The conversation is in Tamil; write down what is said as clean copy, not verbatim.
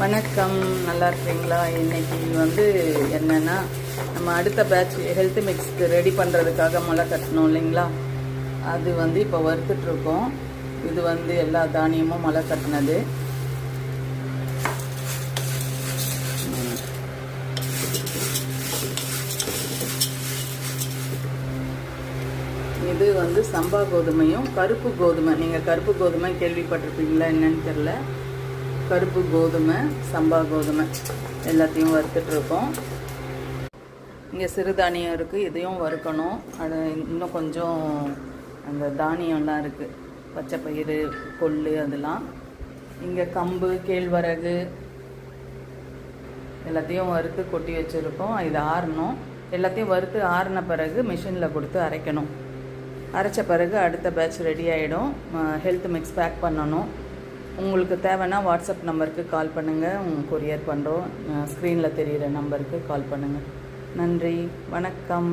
வணக்கம், நல்லா இருக்கீங்களா? இன்றைக்கி என்னென்னா, நம்ம அடுத்த பேட்ச் ஹெல்த் மிக்ஸ்க்கு ரெடி பண்ணுறதுக்காக முளை கட்டணும் இல்லைங்களா? அது இப்போ வறுத்துட்ருக்கோம். இது எல்லா தானியமும் முளை கட்டினது. இது சம்பா கோதுமையும் கருப்பு கோதுமை. நீங்கள் கருப்பு கோதுமை கேள்விப்பட்டிருப்பீங்களா என்னன்னு தெரில. கருப்பு கோதுமை, சம்பா கோதுமை எல்லாத்தையும் வறுத்துட்ருக்கோம். இங்கே சிறுதானியம் இருக்குது, இதையும் வறுக்கணும். அது இன்னும் கொஞ்சம் அந்த தானியம்லாம் இருக்குது, பச்சை பயிறு, கொள்ளு, அதெல்லாம். இங்கே கம்பு, கேழ்வரகு எல்லாத்தையும் வறுத்து கொட்டி வச்சுருக்கோம். இது ஆறணும். எல்லாத்தையும் வறுத்து ஆறின பிறகு மிஷினில் கொடுத்து அரைக்கணும். அரைச்ச பிறகு அடுத்த பேட்ச் ரெடி ஆகிடும். ஹெல்த் மிக்ஸ் பேக் பண்ணணும். உங்களுக்கு தேவைன்னா வாட்ஸ்அப் நம்பருக்கு கால் பண்ணுங்கள், கொரியர் பண்ணுறோம். ஸ்க்ரீனில் தெரிகிற நம்பருக்கு கால் பண்ணுங்கள். நன்றி, வணக்கம்.